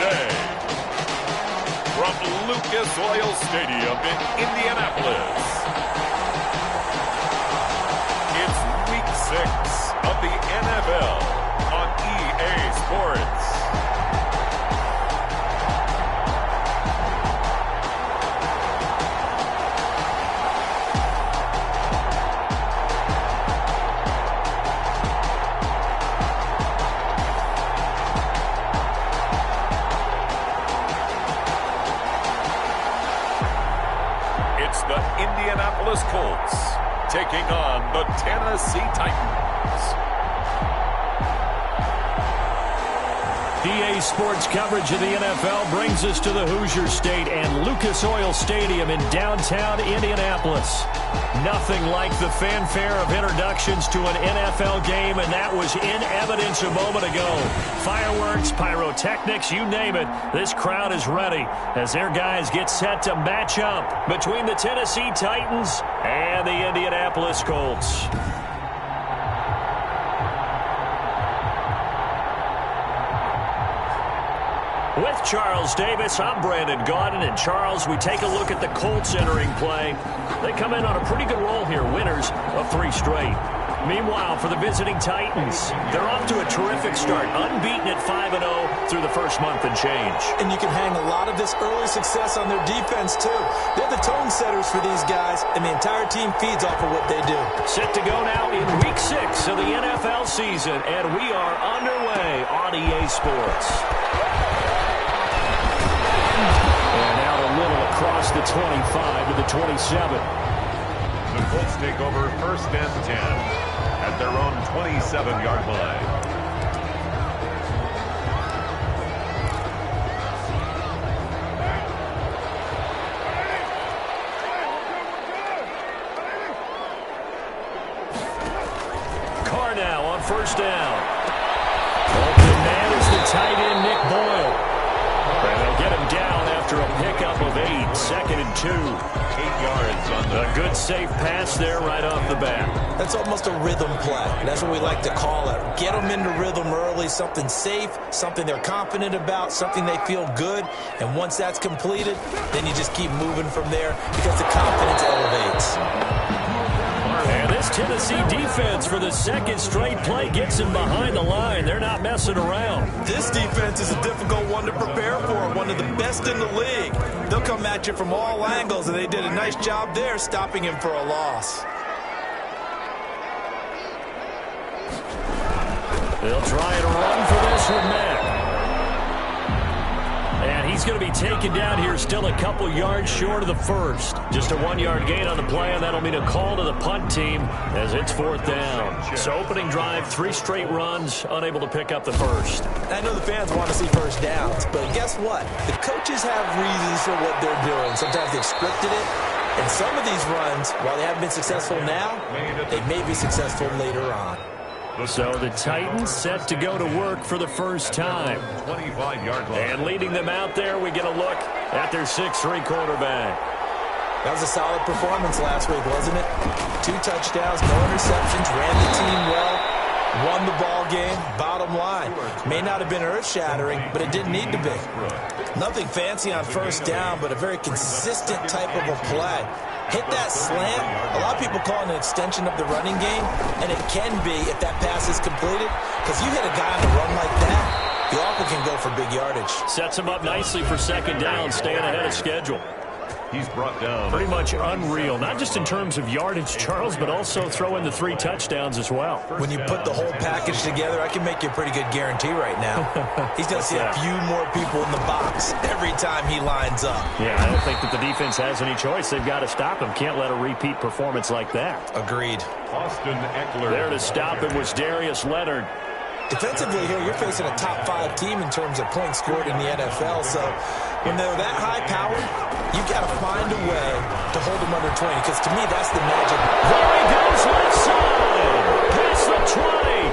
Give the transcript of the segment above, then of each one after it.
today. From Lucas Oil Stadium in Indianapolis, it's Week 6 of the NFL on EA Sports. Indianapolis Colts taking on the Tennessee Titans. EA Sports coverage of the NFL brings us to the Hoosier State and Lucas Oil Stadium in downtown Indianapolis. Nothing like the fanfare of introductions to an NFL game, and that was in evidence a moment ago. Fireworks, pyrotechnics, you name it, this crowd is ready as their guys get set to match up between the Tennessee Titans and the Indianapolis Colts. With Charles Davis, I'm Brandon Gaudin, and Charles, we take a look at the Colts entering play. They come in on a pretty good roll here, winners of 3 straight. Meanwhile, for the visiting Titans, they're off to a terrific start, unbeaten at 5-0 through the first month and change. And you can hang a lot of this early success on their defense, too. They're the tone setters for these guys, and the entire team feeds off of what they do. Set to go now in Week 6 of the NFL season, and we are underway on EA Sports. And out a little across the 25 to the 27. The Colts take over first and 10 at their own 27-yard line. Carr now on first down. Open man is the tight end, Nick Boyle. And they'll get him down after a pickup of 8, 2nd and 2. 8 yards on the... A good safe pass there right off the bat. That's almost a rhythm play. That's what we like to call it. Get them into rhythm early, something safe, something they're confident about, something they feel good. And once that's completed, then you just keep moving from there because the confidence elevates. And this Tennessee defense for the second straight play gets him behind the line. They're not messing around. This defense is a difficult one to prepare for, one of the best in the league. They'll come at you from all angles, and they did a nice job there stopping him for a loss. They'll try and run for this with Mack. And he's going to be taken down here still a couple yards short of the first. Just a 1-yard gain on the play, and that'll mean a call to the punt team as it's 4th down. So opening drive, 3 straight runs, unable to pick up the first. I know the fans want to see first downs, but guess what? The coaches have reasons for what they're doing. Sometimes they've scripted it, and some of these runs, while they haven't been successful now, they may be successful later on. So the Titans set to go to work for the first time. 25-yard line. And leading them out there, we get a look at their 6'3" quarterback. That was a solid performance last week, wasn't it? 2 touchdowns, no interceptions, ran the team well, won the ball game. Bottom line, may not have been earth-shattering, but it didn't need to be. Nothing fancy on first down, but a very consistent type of a play. Hit that slant. A lot of people call it an extension of the running game, and it can be if that pass is completed, because you hit a guy on a run like that, the offer can go for big yardage. Sets him up nicely for second down, staying ahead of schedule. He's brought down. Pretty much unreal, not just in terms of yardage, Charles, but also throwing the 3 touchdowns as well. When you put the whole package together, I can make you a pretty good guarantee right now. He's going to see a few more people in the box every time he lines up. Yeah, I don't think that the defense has any choice. They've got to stop him. Can't let a repeat performance like that. Agreed. Austin Eckler. There to stop him was Darius Leonard. Defensively here, you're facing a top 5 team in terms of points scored in the NFL. So when they're that high-powered, you've got to find a way to hold them under 20, because to me, that's the magic. There he goes left side. Past the 20.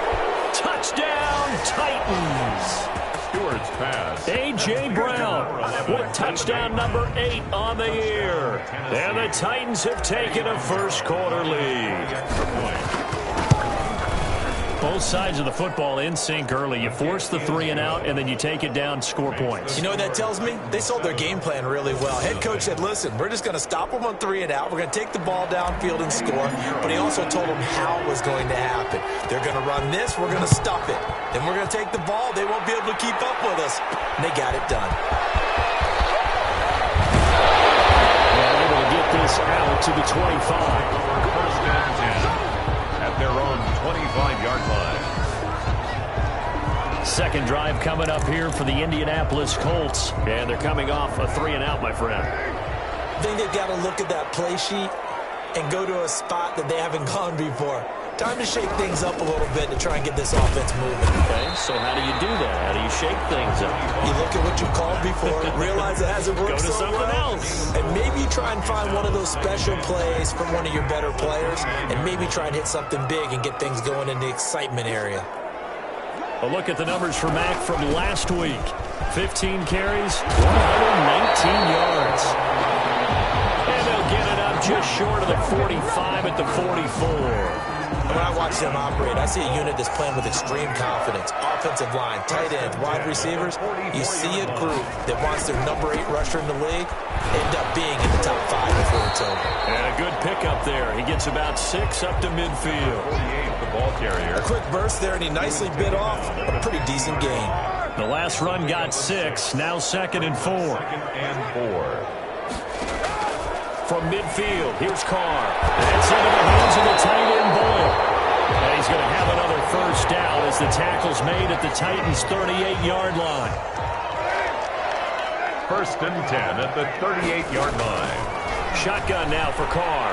Touchdown, Titans. Stewart's pass. A.J. Brown with touchdown number 8 on the year. And the Titans have taken a first-quarter lead. Both sides of the football in sync early. You force the 3 and out, and then you take it down, score points. You know what that tells me? They sold their game plan really well. Head coach said, listen, we're just going to stop them on 3 and out. We're going to take the ball downfield and score. But he also told them how it was going to happen. They're going to run this. We're going to stop it. Then we're going to take the ball. They won't be able to keep up with us. And they got it done. They're able to get this out to the 25. First and 10 at their own 25-yard line. Second drive coming up here for the Indianapolis Colts. And they're coming off a 3 and out, my friend. I think they've got to look at that play sheet and go to a spot that they haven't gone before. Time to shake things up a little bit to try and get this offense moving. Okay, so how do you do that? How do you shake things up? You look at what you called before, realize it hasn't worked Go to so something well, else. and maybe try and find one of those special plays from one of your better players, and maybe try and hit something big and get things going in the excitement area. A look at the numbers for Mack from last week. 15 carries, 119 yards. And they'll get it up just short of the 45 at the 44. When I watch them operate, I see a unit that's playing with extreme confidence. Offensive line, tight ends, wide receivers. You see a group that wants their number 8 rusher in the league end up being in the top 5 before it's over. And a good pickup there. He gets about 6 up to midfield. 48, the ball carrier. A quick burst there, and he nicely bit off a pretty decent gain. The last run got 6. Now 2nd and 4. 2nd and 4. From midfield, here's Carr. That's into the hands of the tight end Boyle. And he's going to have another first down as the tackle's made at the Titans' 38-yard line. 1st and 10 at the 38-yard line. Shotgun now for Carr.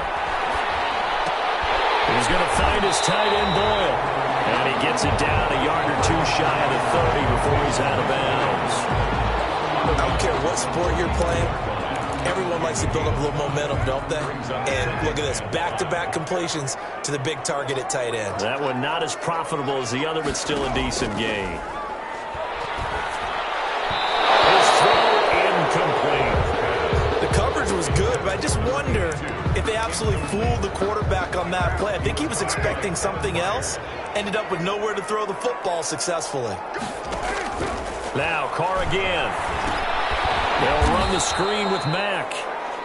He's going to find his tight end Boyle. And he gets it down a yard or 2 shy of the 30 before he's out of bounds. I don't care what sport you're playing. Everyone likes to build up a little momentum, don't they? And look at this, back-to-back completions to the big target at tight end. That one not as profitable as the other, but still a decent gain. His throw incomplete. The coverage was good, but I just wonder if they absolutely fooled the quarterback on that play. I think he was expecting something else, ended up with nowhere to throw the football successfully. Now Carr again. They'll run the screen with Mack.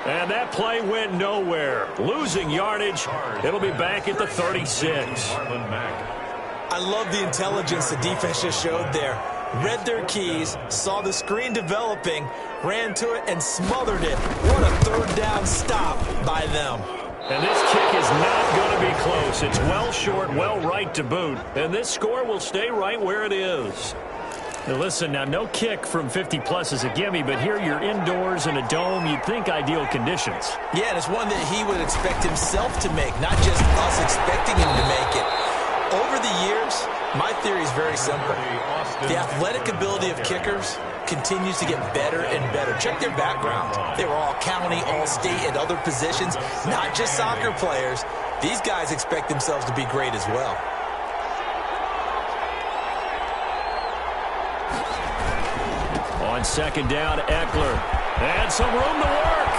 And that play went nowhere. Losing yardage. It'll be back at the 36. I love the intelligence the defense just showed there. Read their keys, saw the screen developing, ran to it, and smothered it. What a third down stop by them. And this kick is not going to be close. It's well short, well right to boot. And this score will stay right where it is. Now listen, now no kick from 50-plus is a gimme, but here you're indoors in a dome. You'd think ideal conditions. Yeah, and it's one that he would expect himself to make, not just us expecting him to make it. Over the years, my theory is very simple. The athletic ability of kickers continues to get better and better. Check their background. They were all county, all state, and other positions, not just soccer players. These guys expect themselves to be great as well. On 2nd down, Eckler. And some room to work.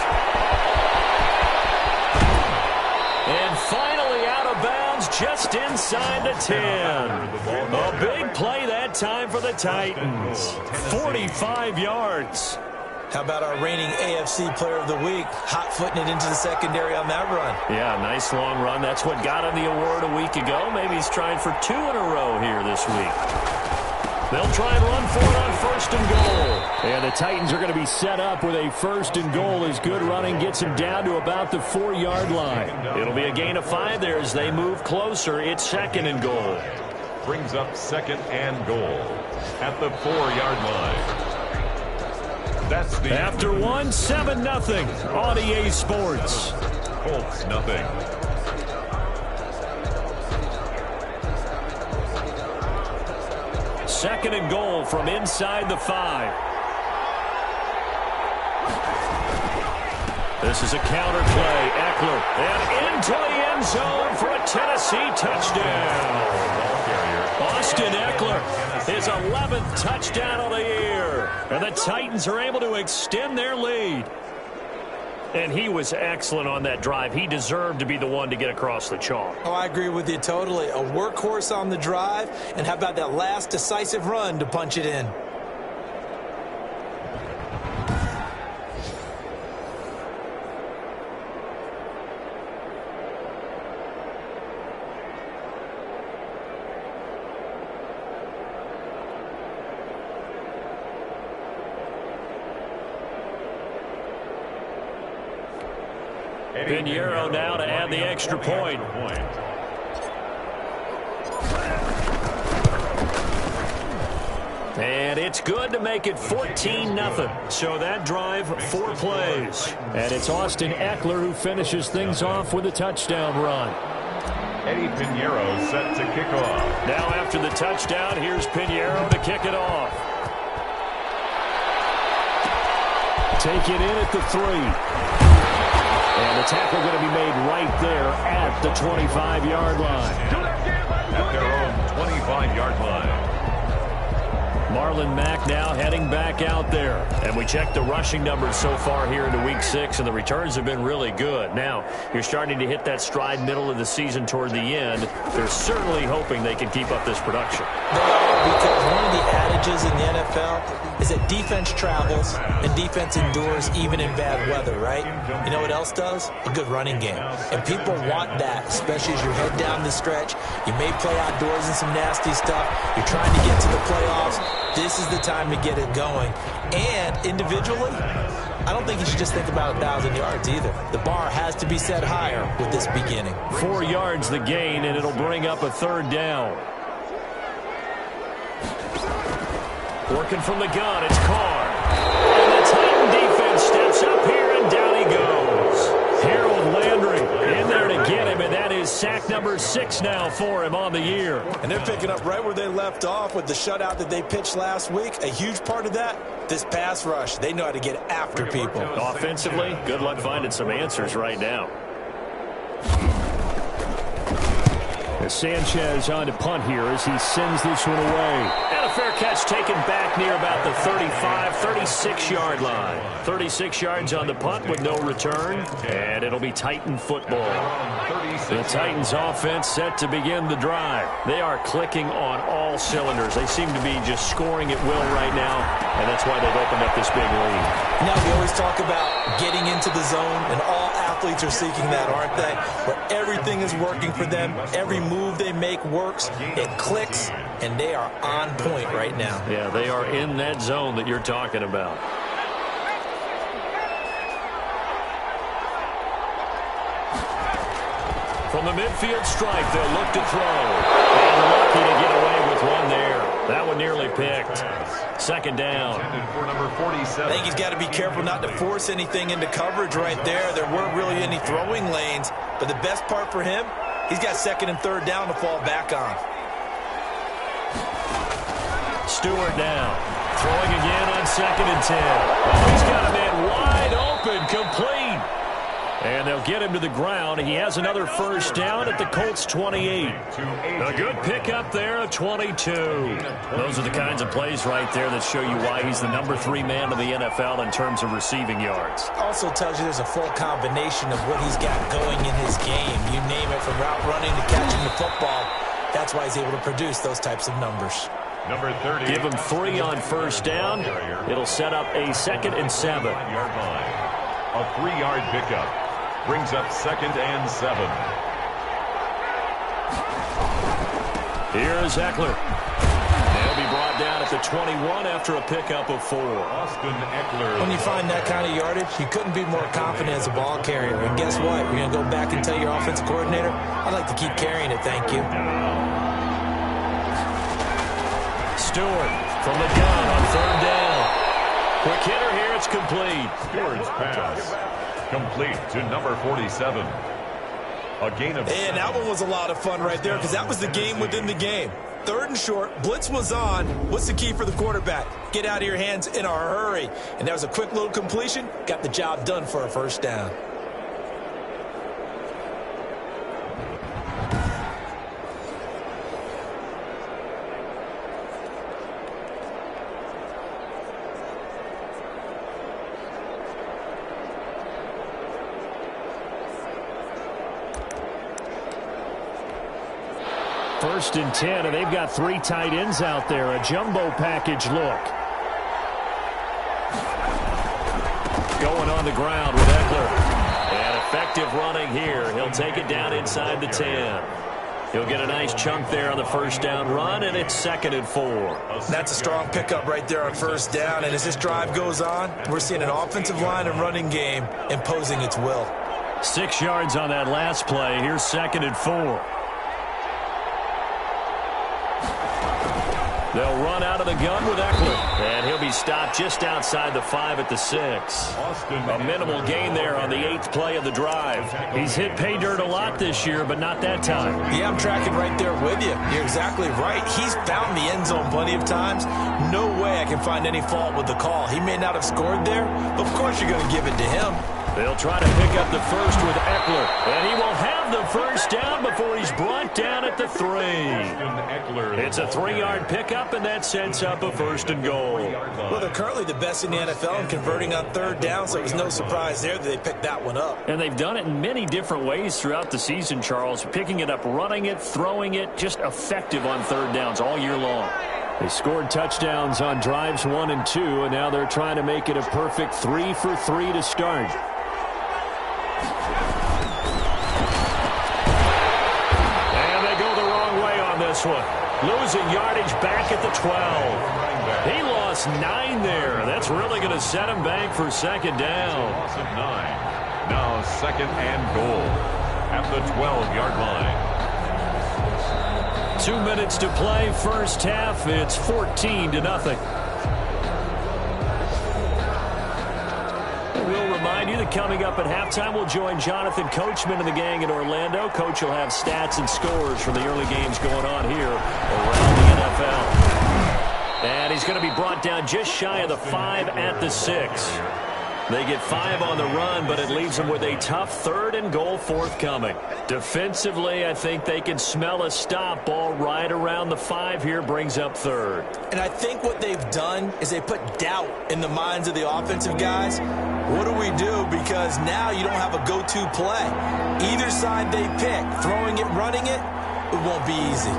And finally out of bounds just inside the 10. A big play that time for the Titans. 45 yards. How about our reigning AFC Player of the Week, hot-footing it into the secondary on that run? Yeah, nice long run. That's what got him the award a week ago. Maybe he's trying for 2 in a row here this week. They'll try and run for it on 1st and goal. And the Titans are going to be set up with a 1st and goal as good running gets him down to about the 4-yard line. It'll be a gain of 5 there as they move closer. It's 2nd and goal. Brings up 2nd and goal at the 4-yard line. That's the After 1, 7-0 on EA Sports. Colts nothing. Second and goal from inside the 5. This is a counter play. Eckler and into the end zone for a Tennessee touchdown. Austin Eckler, his 11th touchdown of the year. And the Titans are able to extend their lead. And he was excellent on that drive. He deserved to be the one to get across the chalk. Oh, I agree with you totally. A workhorse on the drive, and how about that last decisive run to punch it in? Pinheiro now to add the extra point. And it's good to make it 14-0. So that drive, 4 plays. And it's Austin Eckler who finishes things off with a touchdown run. Eddie Pinheiro set to kick off. Now after the touchdown, here's Pinheiro to kick it off. Take it in at the 3. And the tackle going to be made right there at the 25-yard line. At their own 25-yard line. Marlon Mack now heading back out there. And we checked the rushing numbers so far here into Week 6, and the returns have been really good. Now, you're starting to hit that stride middle of the season toward the end. They're certainly hoping they can keep up this production. They are, because one of the adages in the NFL is that defense travels and defense endures even in bad weather, right? You know what else does? A good running game. And people want that, especially as you head down the stretch. You may play outdoors in some nasty stuff. You're trying to get to the playoffs. This is the time to get it going. And individually, I don't think you should just think about 1,000 yards either. The bar has to be set higher with this beginning. 4 yards the gain, and it'll bring up a 3rd down. Working from the gun, it's Carr. And the Titan defense steps up here, and down he goes. Harold Landry in there to get him, and that is sack number 6 now for him on the year. And they're picking up right where they left off with the shutout that they pitched last week. A huge part of that, this pass rush. They know how to get after people. Offensively, good luck finding some answers right now. As Sanchez on to punt here as he sends this one away. And a fair catch taken back near about the 35, 36-yard line. 36 yards on the punt with no return. And it'll be Titan football. The Titans offense set to begin the drive. They are clicking on all cylinders. They seem to be just scoring at will right now, and that's why they've opened up this big lead. Now, we always talk about getting into the zone, and all athletes are seeking that, aren't they? Where everything is working for them. Every move they make works. It clicks, and they are on point right now. Yeah, they are in that zone that you're talking about. From the midfield stripe, they'll look to throw. And lucky to get away with one there. That one nearly picked. 2nd down. I think he's got to be careful not to force anything into coverage right there. There weren't really any throwing lanes. But the best part for him, he's got 2nd and 3rd down to fall back on. Stewart now. Throwing again on 2nd and 10. Oh, he's got a man wide open, complete. And they'll get him to the ground. He has another 1st down at the Colts 28. A good pickup there of 22. Those are the kinds of plays right there that show you why he's the number 3 man in the NFL in terms of receiving yards. Also tells you there's a full combination of what he's got going in his game. You name it, from route running to catching the football. That's why he's able to produce those types of numbers. Number 30. Give him 3 on 1st down. It'll set up a 2nd and 7. A 3-yard pickup. Brings up 2nd and 7. Here's Eckler. They'll be brought down at the 21 after a pickup of 4. Austin Eckler. When you find that kind of yardage, you couldn't be more confident as a ball carrier. And guess what? You're going to go back and tell your offensive coordinator, I'd like to keep carrying it, thank you. Stewart from the gun on 3rd down. Quick hitter here, it's complete. Stewart's pass. Complete to number 47. A gain of... And that one was a lot of fun right there, because that was the game within the game. 3rd and short, blitz was on. What's the key for the quarterback? Get out of your hands in a hurry. And that was a quick little completion. Got the job done for a 1st down. 1st and 10, and they've got 3 tight ends out there. A jumbo package look. Going on the ground with Eckler. And effective running here. He'll take it down inside the 10. He'll get a nice chunk there on the 1st down run, and it's 2nd and 4. That's a strong pickup right there on 1st down, and as this drive goes on, we're seeing an offensive line and running game imposing its will. 6 yards on that last play. Here's 2nd and 4. They'll run out of the gun with Eckler. And he'll be stopped just outside the 5 at the 6. A minimal gain there on the 8th play of the drive. He's hit pay dirt a lot this year, but not that time. Yeah, I'm tracking right there with you. You're exactly right. He's found the end zone plenty of times. No way I can find any fault with the call. He may not have scored there, but of course you're going to give it to him. They'll try to pick up the 1st with Eckler. And he will have the 1st down before he's brought down at the 3. It's a 3-yard pickup, and that sets up a 1st and goal. Well, they're currently the best in the NFL in converting on 3rd down, so it was no surprise there that they picked that one up. And they've done it in many different ways throughout the season, Charles. Picking it up, running it, throwing it, just effective on 3rd downs all year long. They scored touchdowns on drives 1 and 2, and now they're trying to make it a perfect 3 for 3 to start. This one. Losing yardage back at the 12. He lost 9 there. That's really going to set him back for 2nd down. Loss of 9. Now 2nd and goal at the 12-yard line. 2 minutes to play. 1st half. It's 14-0. We'll remind you that coming up at halftime, we'll join Jonathan Coachman and the gang in Orlando. Coach will have stats and scores from the early games going on here around the NFL. And he's going to be brought down just shy of the 5 at the 6. They get 5 on the run, but it leaves them with a tough 3rd and goal forthcoming. Defensively, I think they can smell a stop ball right around the 5 here, brings up 3rd. And I think what they've done is they put doubt in the minds of the offensive guys. What do we do? Because now you don't have a go-to play. Either side they pick, throwing it, running it, it won't be easy.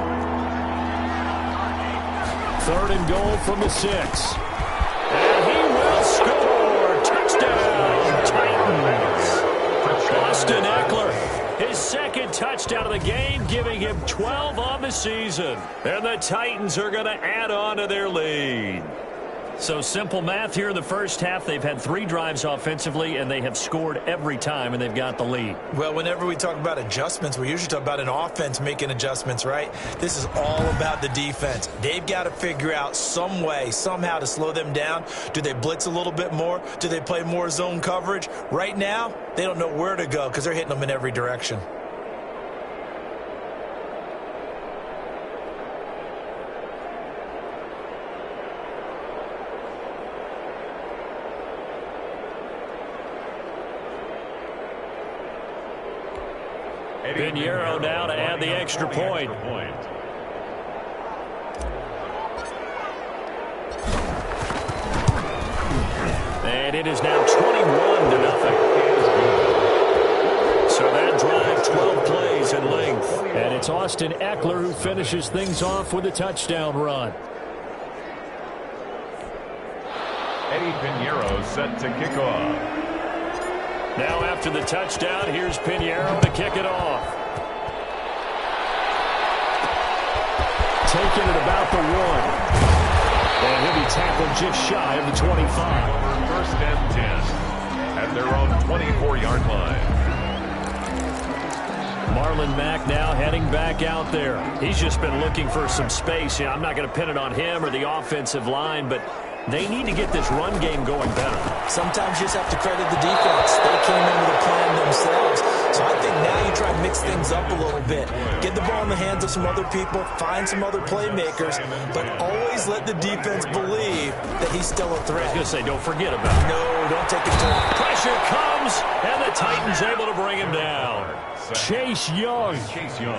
3rd and goal from the 6. And he will score. Touchdown, Titans. Austin Eckler, his 2nd touchdown of the game, giving him 12 on the season. And the Titans are going to add on to their lead. So simple math here in the 1st half. They've had 3 drives offensively, and they have scored every time, and they've got the lead. Well, whenever we talk about adjustments, we usually talk about an offense making adjustments, right? This is all about the defense. They've got to figure out some way, somehow to slow them down. Do they blitz a little bit more? Do they play more zone coverage? Right now, they don't know where to go because they're hitting them in every direction. Pinheiro now to add the extra point. And it is now 21-0. So that drive, 12 plays in length. And it's Austin Eckler who finishes things off with a touchdown run. Eddie Pinheiro set to kick off. Now after the touchdown, here's Pinheiro to kick it off. Taking it about the 1. And he'll be tackled just shy of the 25. 1st and 10 at their own 24-yard line. Marlon Mack now heading back out there. He's just been looking for some space. Yeah, I'm not going to pin it on him or the offensive line, but they need to get this run game going better. Sometimes you just have to credit the defense. They came in with a plan themselves. So I think now you try to mix things up a little bit. Get the ball in the hands of some other people, find some other playmakers, but always let the defense believe that he's still a threat. I was going to say, don't forget about it. No, don't take it to him. Pressure comes, and the Titans able to bring him down. Chase Young.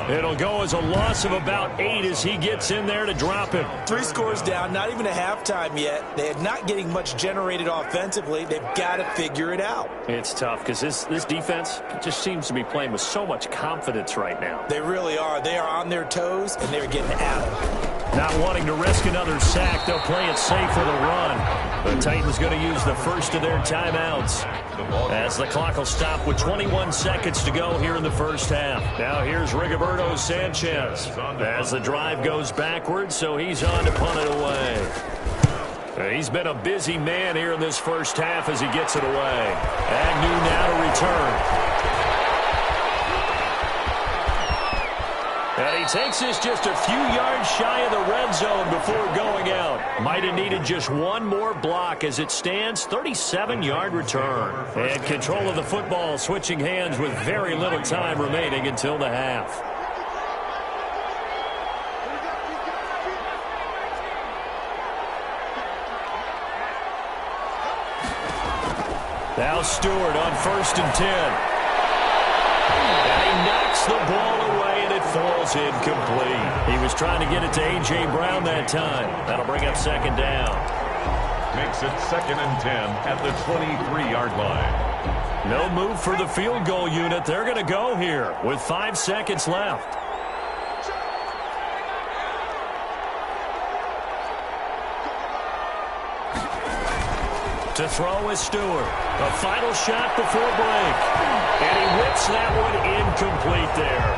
It'll go as a loss of about 8 as he gets in there to drop him. 3 scores down, not even a halftime yet. They're not getting much generated offensively. They've got to figure it out. It's tough because this defense just seems to be playing with so much confidence right now. They really are. They are on their toes, and they're getting at them. Not wanting to risk another sack, they'll play it safe for the run. The Titans going to use the first of their timeouts as the clock will stop with 21 seconds to go here in the first half. Now here's Rigoberto Sanchez as the drive goes backwards, so he's on to punt it away. He's been a busy man here in this first half as he gets it away. Agnew now to return. And he takes this just a few yards shy of the red zone before going out. Might have needed just one more block as it stands, 37-yard return. And control of the football switching hands with very little time remaining until the half. Now Stewart on 1st and 10. And he knocks the ball away, and it falls incomplete. He was trying to get it to A.J. Brown that time. That'll bring up 2nd down. Makes it 2nd and 10 at the 23-yard line. No move for the field goal unit. They're going to go here with 5 seconds left. To throw is Stewart. A final shot before break. And he whips that one incomplete there.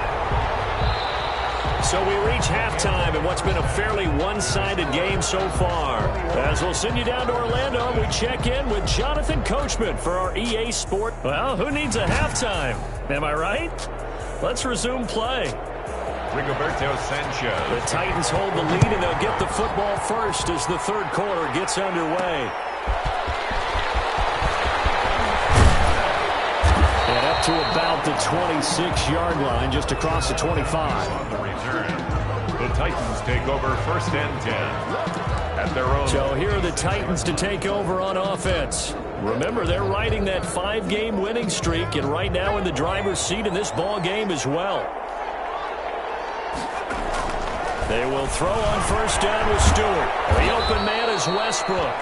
So we reach halftime in what's been a fairly one-sided game so far. As we'll send you down to Orlando, we check in with Jonathan Coachman for our EA Sport. Well, who needs a halftime? Am I right? Let's resume play. Rigoberto Sanchez. The Titans hold the lead, and they'll get the football first as the third quarter gets underway. And up to about the 26-yard line, just across the 25. The return. The Titans take over 1st and 10 at their own. So here are the Titans to take over on offense. Remember, they're riding that 5-game winning streak, and right now in the driver's seat in this ball game as well. They will throw on 1st down with Stewart. The open man is Westbrook.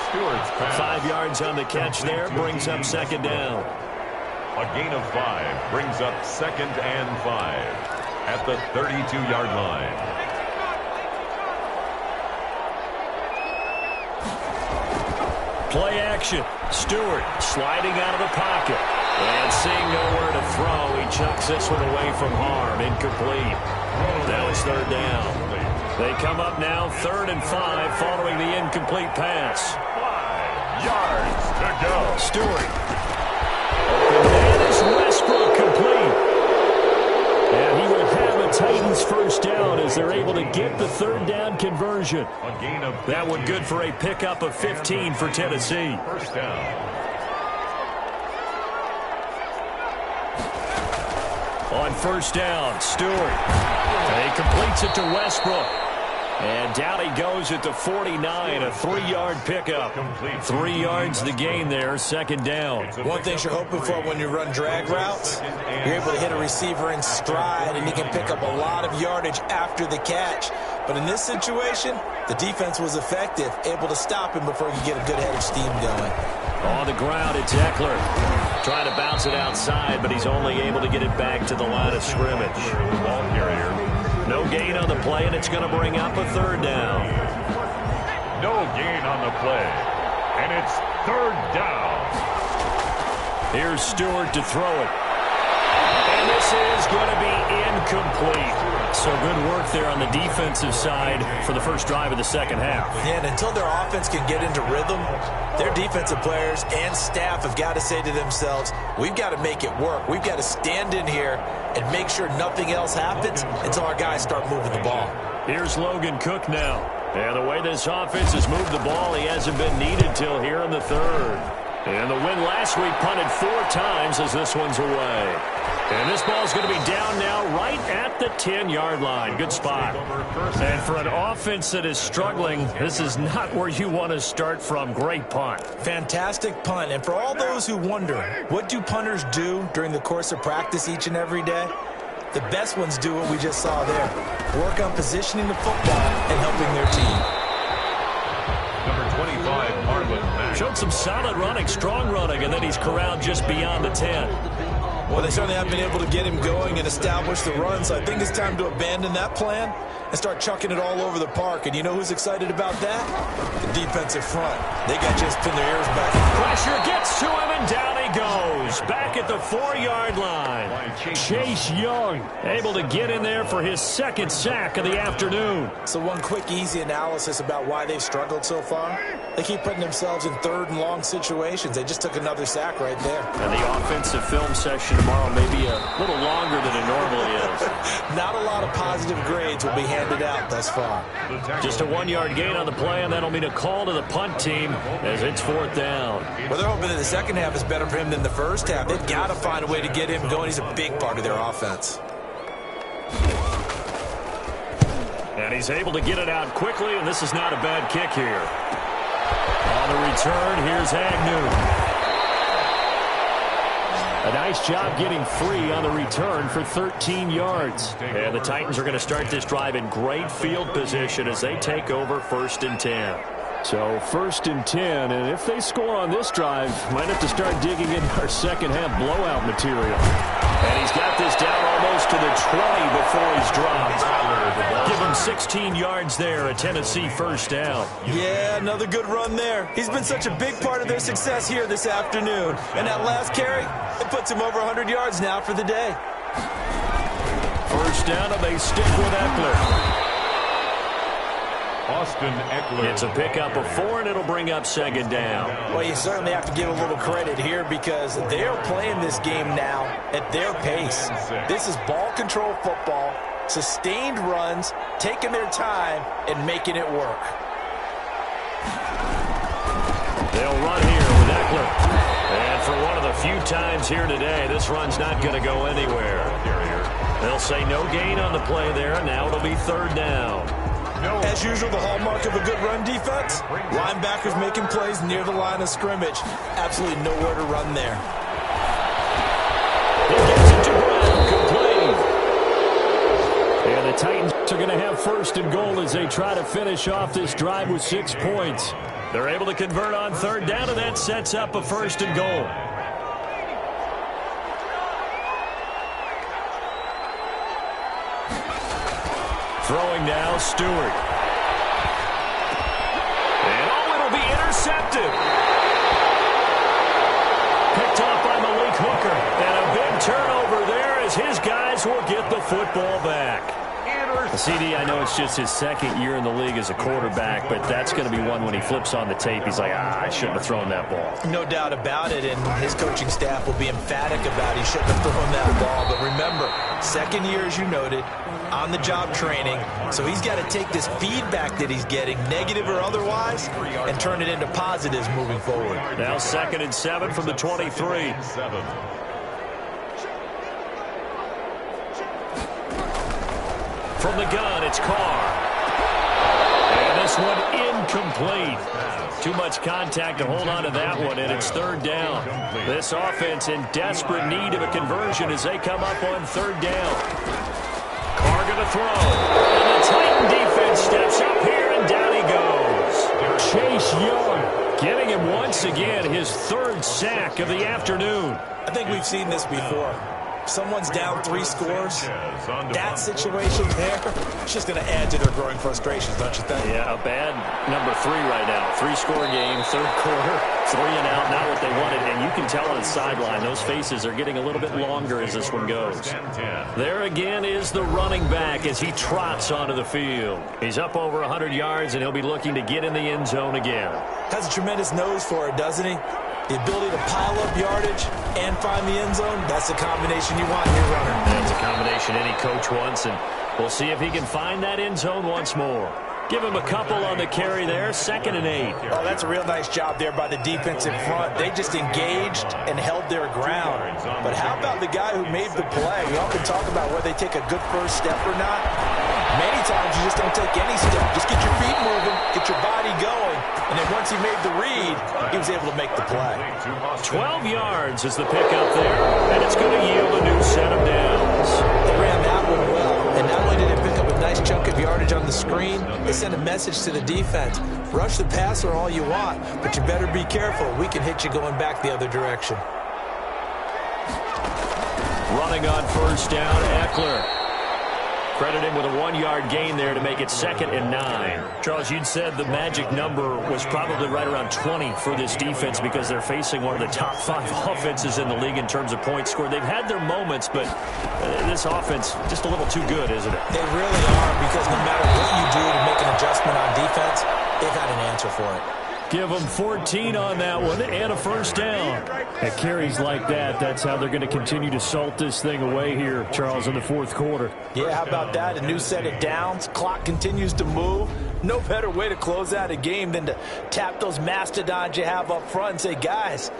Stewart's pass. 5 yards on the catch there, brings up 2nd down. A gain of 5 brings up 2nd and 5 at the 32-yard line. Play action. Stewart sliding out of the pocket. And seeing nowhere to throw, he chucks this one away from harm. Incomplete. Now it's 3rd down. They come up now 3rd and 5 following the incomplete pass. 5 yards to go. Stewart. Open man is Westbrook, complete. And he will have a Titans 1st down as they're able to get the 3rd down conversion. A gain of 15. That one good for a pickup of 15 for Tennessee. 1st down. On 1st down, Stewart. And he completes it to Westbrook. And down he goes at the 49, a 3-yard pickup. 3 yards the gain there, 2nd down. One thing you're hoping for when you run drag routes, you're able to hit a receiver in stride, and he can pick up a lot of yardage after the catch. But in this situation, the defense was effective, able to stop him before he could get a good head of steam going. On the ground, it's Eckler. Trying to bounce it outside, but he's only able to get it back to the line of scrimmage. Ball carrier. No gain on the play, and it's going to bring up a 3rd down. No gain on the play. And it's 3rd down. Here's Stewart to throw it. And this is going to be incomplete. So good work there on the defensive side for the first drive of the 2nd half. Yeah, and until their offense can get into rhythm, their defensive players and staff have got to say to themselves, we've got to make it work. We've got to stand in here and make sure nothing else happens until our guys start moving the ball. Here's Logan Cook now. And the way this offense has moved the ball, he hasn't been needed till here in the 3rd. And the win last week punted 4 times as this one's away. And this ball's going to be down now right at the 10-yard line. Good spot. And for an offense that is struggling, this is not where you want to start from. Great punt. Fantastic punt. And for all those who wonder, what do punters do during the course of practice each and every day? The best ones do what we just saw there. Work on positioning the football and helping their team. Number 25, Marlon. Showed some solid running, strong running, and then he's corralled just beyond the 10. Well, they certainly have been able to get him going and establish the run, so I think it's time to abandon that plan and start chucking it all over the park. And you know who's excited about that? The defensive front. They got just pin their ears back. Pressure gets to him, and down he goes. Back at the 4-yard line. Chase Young able to get in there for his 2nd sack of the afternoon. So one quick, easy analysis about why they've struggled so far. They keep putting themselves in 3rd and long situations. They just took another sack right there. And the offensive film session tomorrow may be a little longer than it normally is. Not a lot of positive grades will be handed out thus far. Just a 1-yard gain on the play, and that'll mean a call to the punt team as it's 4th down. Well, they're hoping that the second half is better for him than the first half. They've got to find a way to get him going. He's a big part of their offense. And he's able to get it out quickly, and this is not a bad kick here. On the return, here's Agnew. A nice job getting free on the return for 13 yards. And the Titans are going to start this drive in great field position as they take over 1st and 10. So 1st and 10, and if they score on this drive, might have to start digging in our second half blowout material. And he's got this down almost to the 20 before he's dropped. Give him 16 yards there, a Tennessee 1st down. Yeah, another good run there. He's been such a big part of their success here this afternoon. And that last carry, it puts him over 100 yards now for the day. 1st down, and they stick with Eckler. Austin Eckler. It's a pickup of 4, and it'll bring up 2nd down. Well, you certainly have to give a little credit here because they're playing this game now at their pace. This is ball control football, sustained runs, taking their time, and making it work. They'll run here with Eckler. And for one of the few times here today, this run's not going to go anywhere. They'll say no gain on the play there, and now it'll be 3rd down. As usual, the hallmark of a good run defense, linebackers making plays near the line of scrimmage. Absolutely nowhere to run there. He gets it to Brown, complete. And the Titans are going to have 1st and goal as they try to finish off this drive with 6 points. They're able to convert on 3rd down, and that sets up a 1st and goal. Throwing now, Stewart. And it'll be intercepted. Picked off by Malik Hooker. And a big turnover there as his guys will get the football back. CD, I know it's just his 2nd year in the league as a quarterback, but that's going to be one when he flips on the tape. He's like, I shouldn't have thrown that ball. No doubt about it, and his coaching staff will be emphatic about he shouldn't have thrown that ball. But remember, 2nd year, as you noted, on-the-job training, so he's got to take this feedback that he's getting, negative or otherwise, and turn it into positives moving forward. Now 2nd and 7 from the 23. From the gun, it's Carr. And this one incomplete. Too much contact to hold on to that one, and it's 3rd down. This offense in desperate need of a conversion as they come up on 3rd down. Carr going to throw. And the Titan defense steps up here, and down he goes. Chase Young getting him once again his 3rd sack of the afternoon. I think we've seen this before. Someone's down 3 scores. That situation there, it's just going to add to their growing frustrations, don't you think? Yeah, a bad number 3 right now. 3-score game, 3rd quarter, 3 and out, not what they wanted. And you can tell on the sideline, those faces are getting a little bit longer as this one goes. There again is the running back as he trots onto the field. He's up over 100 yards, and he'll be looking to get in the end zone again. Has a tremendous nose for it, doesn't he? The ability to pile up yardage and find the end zone, that's the combination you want in your runner. That's a combination any coach wants, and we'll see if he can find that end zone once more. Give him a couple on the carry there, 2nd and 8. Oh, that's a real nice job there by the defense in front. They just engaged and held their ground. But how about the guy who made the play? We often talk about whether they take a good first step or not. Many times you just don't take any step. Just get your feet moving, get your body going, and then once he made the read, he was able to make the play. 12 yards is the pickup there, and it's going to yield a new set of downs. They ran that one well, and not only did they pick up a nice chunk of yardage on the screen, they sent a message to the defense. Rush the passer all you want, but you better be careful. We can hit you going back the other direction. Running on first down, Eckler. Credit him with a 1-yard gain there to make it 2nd and 9. Charles, you'd said the magic number was probably right around 20 for this defense because they're facing one of the top 5 offenses in the league in terms of points scored. They've had their moments, but this offense just a little too good, isn't it? They really are, because no matter what you do to make an adjustment on defense, they've got an answer for it. Give them 14 on that one and a first down. At carries like that, that's how they're going to continue to salt this thing away here, Charles, in the 4th quarter. Yeah, how about that? A new set of downs. Clock continues to move. No better way to close out a game than to tap those mastodons you have up front and say, guys,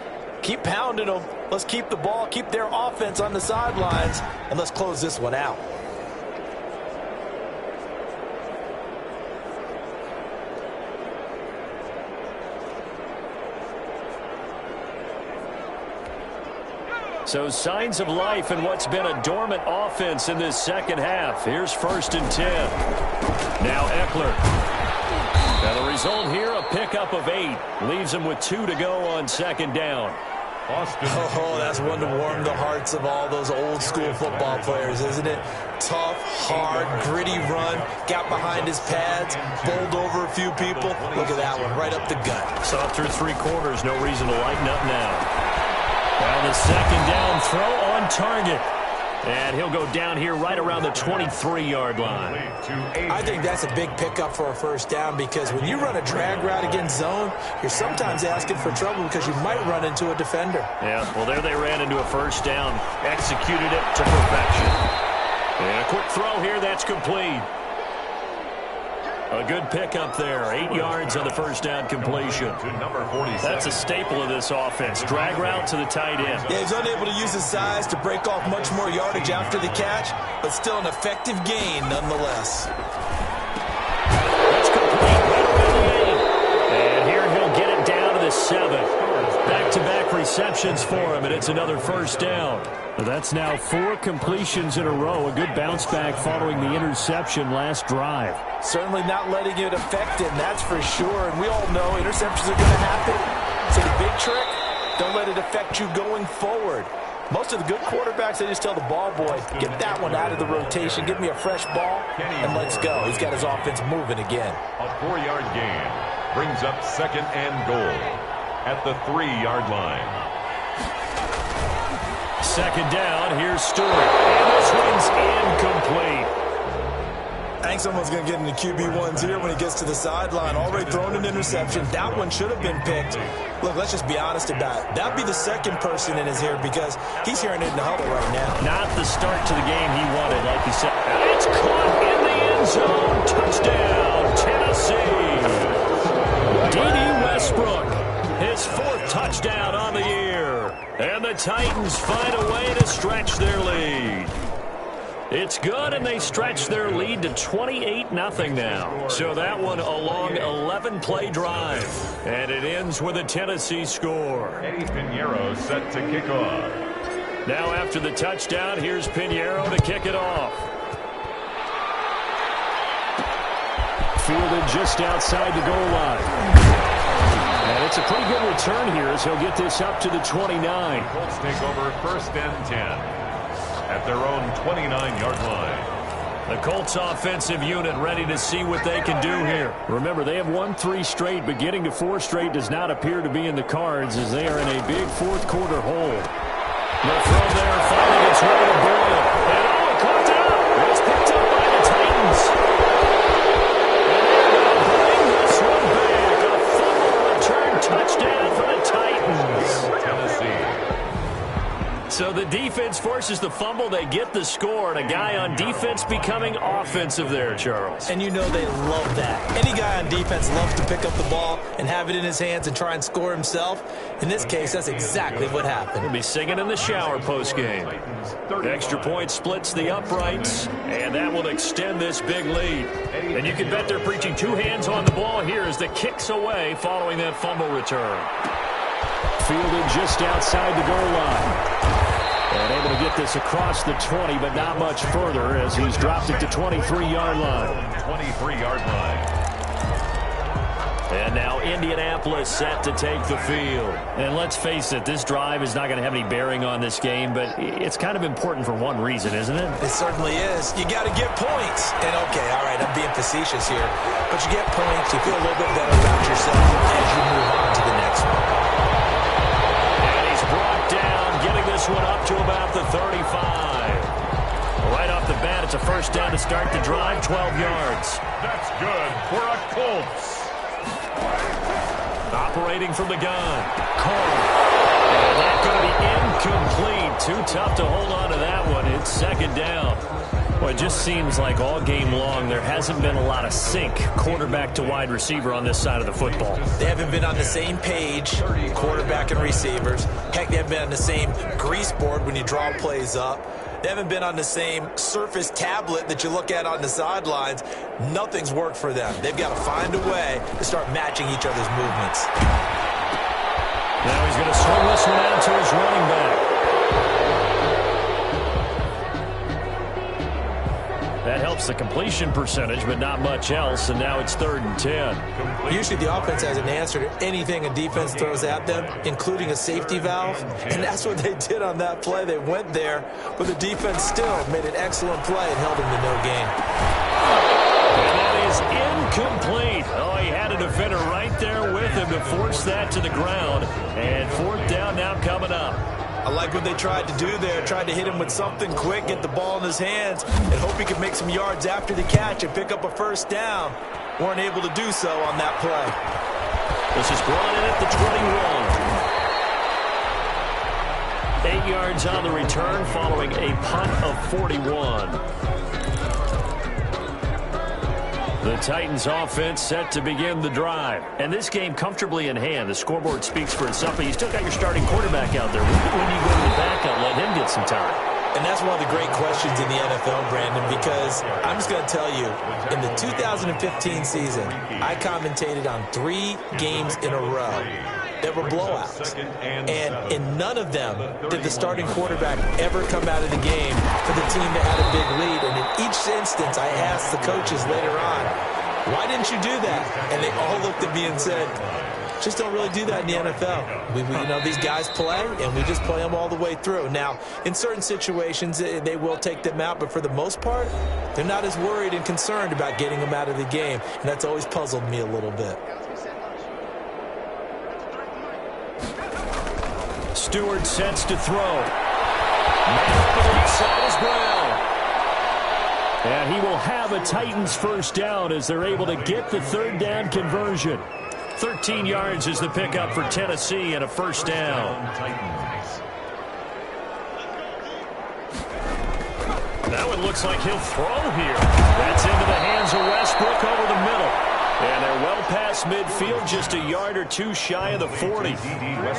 keep pounding them. Let's keep the ball, keep their offense on the sidelines, and let's close this one out. So signs of life in what's been a dormant offense in this second half. Here's 1st and 10. Now Eckler. And the result here, a pickup of 8. Leaves him with 2 to go on 2nd down. Oh, that's one to warm the hearts of all those old school football players, isn't it? Tough, hard, gritty run. Got behind his pads, bowled over a few people. Look at that one, right up the gut. Saw through 3 quarters, no reason to lighten up now. Now the 2nd down throw on target. And he'll go down here right around the 23-yard line. I think that's a big pickup for a first down, because when you run a drag route against zone, you're sometimes asking for trouble because you might run into a defender. Yeah, well, there they ran into a first down. Executed it to perfection. And a quick throw here, that's complete. A good pickup there. 8 yards on the first down completion. That's a staple of this offense. Drag route to the tight end. Yeah, he's unable to use his size to break off much more yardage after the catch, but still an effective gain nonetheless. That's complete right around the 8. And here he'll get it down to the 7. Back-to-back receptions for him, and it's another first down. That's now 4 completions in a row. A good bounce back following the interception last drive. Certainly not letting it affect him, that's for sure. And we all know interceptions are going to happen. So the big trick, don't let it affect you going forward. Most of the good quarterbacks, they just tell the ball boy, get that one out of the rotation, give me a fresh ball, and let's go. He's got his offense moving again. A 4-yard gain brings up 2nd and goal at the 3-yard line. 2nd down, here's Stewart. And this one's incomplete. I think someone's going to get into QB1s here when he gets to the sideline. Already thrown an interception. That one should have been picked. Look, let's just be honest about it. That'd be the second person in his ear, because he's hearing it in the huddle right now. Not the start to the game he wanted, like you said. And it's caught in the end zone. Touchdown, Tennessee. D.D. Westbrook, his 4th touchdown on the year. And the Titans find a way to stretch their lead. It's good, and they stretch their lead to 28-0 now. So that one a long 11-play drive. And it ends with a Tennessee score. Eddie Pinheiro set to kick off. Now after the touchdown, here's Pinheiro to kick it off. Fielded just outside the goal line. And it's a pretty good return here as he'll get this up to the 29. Colts take over 1st and 10. At their own 29-yard line. The Colts offensive unit ready to see what they can do here. Remember, they have won 3 straight, but getting to 4 straight does not appear to be in the cards as they are in a big 4th quarter hole. The throw there finding its way to Boyle. And caught out. It's picked up by the Titans. And they're going to bring this one back. A fumble return touchdown for the Titans. Tennessee. So the defense forces the fumble. They get the score, and a guy on defense becoming offensive there, Charles. And you know they love that. Any guy on defense loves to pick up the ball and have it in his hands and try and score himself. In this case, that's exactly what happened. He'll be singing in the shower post-game. Extra point splits the uprights, and that will extend this big lead. And you can bet they're preaching two hands on the ball here as the kick's away following that fumble return. Fielded just outside the goal line. And able to get this across the 20, but not much further as he's dropped it to 23-yard line. 23-yard line. And now Indianapolis set to take the field. And let's face it, this drive is not going to have any bearing on this game, but it's kind of important for one reason, isn't it? It certainly is. You got to get points. And, okay, all right, I'm being facetious here. But you get points, you feel a little bit better about yourself as you move on to the next one. And he's brought down, getting this one up to about the 35. Right off the bat, it's a first down to start the drive, 12 yards. That's good for a Colts. Operating from the gun. Cole. And that's going to be incomplete. Too tough to hold on to that one. It's second down. Well, it just seems like all game long there hasn't been a lot of sync quarterback to wide receiver on this side of the football. They haven't been on the same page, quarterback and receivers. Heck, they haven't been on the same grease board when you draw plays up. They haven't been on the same Surface tablet that you look at on the sidelines. Nothing's worked for them. They've got to find a way to start matching each other's movements. Now he's going to swing this one out to his running back. That helps the completion percentage, but not much else, and now it's 3rd and 10. Usually the offense has an answer to anything a defense throws at them, including a safety valve, and that's what they did on that play. They went there, but the defense still made an excellent play and held him to no gain. And that is incomplete. Oh, he had a defender right there with him to force that to the ground, and 4th down now coming up. I like what they tried to do there, tried to hit him with something quick, get the ball in his hands, and hope he could make some yards after the catch and pick up a first down. Weren't able to do so on that play. This is brought in at the 21. 8 yards on the return following a punt of 41. The Titans offense set to begin the drive. And this game comfortably in hand. The scoreboard speaks for itself, but you still got your starting quarterback out there. When you go to the backup, let him get some time. And that's one of the great questions in the NFL, Brandon, because I'm just going to tell you, in the 2015 season, I commentated on 3 games in a row that were blowouts. And in none of them did the starting quarterback ever come out of the game for the team that had a big lead. And in each instance, I asked the coaches later on, why didn't you do that? And they all looked at me and said, just don't really do that in the NFL. We you know, these guys play, and we just play them all the way through. Now, in certain situations, they will take them out, but for the most part, they're not as worried and concerned about getting them out of the game. And that's always puzzled me a little bit. Stewart sets to throw. Side is Brown. And he will have a Titans first down as they're able to get the 3rd down conversion. 13 yards is the pickup for Tennessee and a first down. Now it looks like he'll throw here. That's into the hands of Westbrook over the middle. And they're well past midfield, just a yard or two shy of the 40.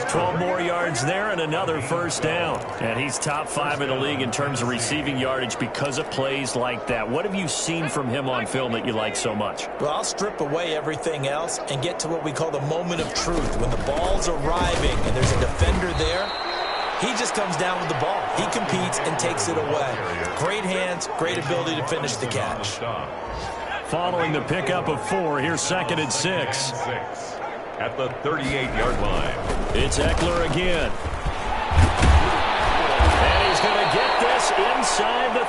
12 more yards there and another first down. And he's top 5 in the league in terms of receiving yardage because of plays like that. What have you seen from him on film that you like so much? Well, I'll strip away everything else and get to what we call the moment of truth. When the ball's arriving and there's a defender there, he just comes down with the ball. He competes and takes it away. Great hands, great ability to finish the catch. Following the pickup of 4, here's 2nd and 6. At the 38-yard line. It's Eckler again. And he's going to get this inside the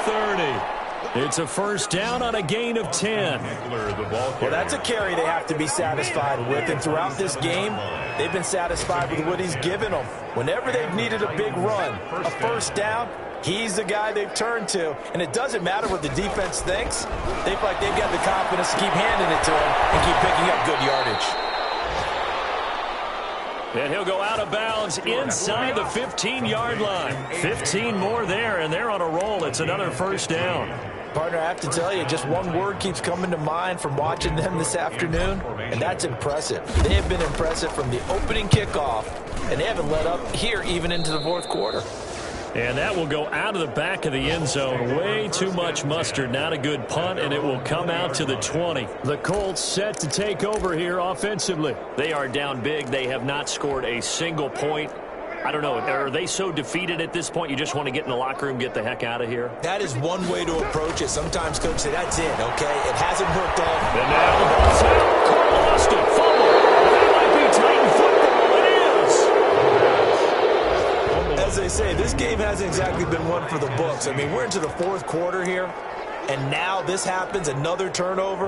30. It's a first down on a gain of 10. Well, that's a carry they have to be satisfied with. And throughout this game, they've been satisfied with what he's given them. Whenever they've needed a big run, a first down, he's the guy they've turned to. And it doesn't matter what the defense thinks. They feel like they've got the confidence to keep handing it to him and keep picking up good yardage. And he'll go out of bounds inside the 15-yard line. 15 more there, and they're on a roll. It's another first down. Partner, I have to tell you, just one word keeps coming to mind from watching them this afternoon, and that's impressive. They have been impressive from the opening kickoff, and they haven't let up here even into the fourth quarter. And that will go out of the back of the end zone. Way too much mustard. Not a good punt, and it will come out to the 20. The Colts set to take over here offensively. They are down big. They have not scored a single point. I don't know. Are they so defeated at this point you just want to get in the locker room, get the heck out of here? That is one way to approach it. Sometimes coaches say, that's it, okay? It hasn't worked out. And now the ball's out. Cole lost it. Fumble. That might be Titan football. It is. As they say, this game hasn't exactly been one for the books. I mean, we're into the fourth quarter here, and now this happens, another turnover.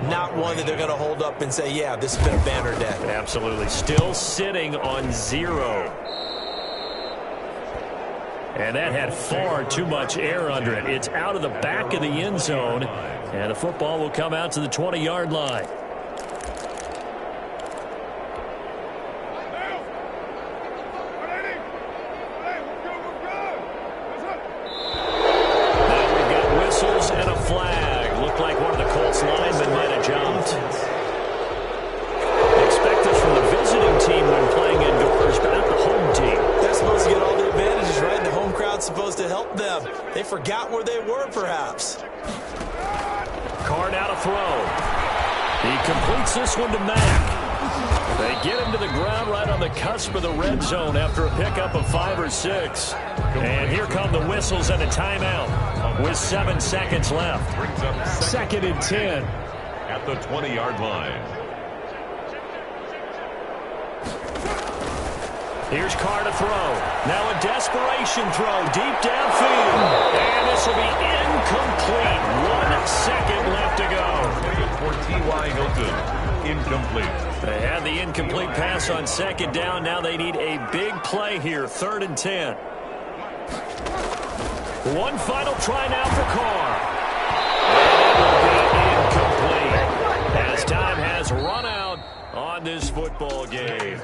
Not one that they're going to hold up and say, yeah, this has been a banner day. Absolutely. Still sitting on 0. And that had far too much air under it. It's out of the back of the end zone, and the football will come out to the 20-yard line. And a flag. Looked like one of the Colts linemen might have jumped. Expect this from the visiting team when playing indoors, but not the home team. They're supposed to get all the advantages, right? The home crowd's supposed to help them. They forgot where they were, perhaps. Card out of throw. He completes this one to Mack. They get him to the ground right on the cusp of the red zone after a pickup of 5 or 6. And here come the whistles and a timeout with 7 seconds left. 2nd and 10. At the 20-yard line. Here's Carr to throw. Now a desperation throw deep downfield. And this will be incomplete. 1 second left to go. For T.Y. Hilton. Incomplete. They had the incomplete pass on 2nd down. Now they need a big play here. 3rd and 10. One final try now for Carr. And it will be incomplete as time has run out on this football game.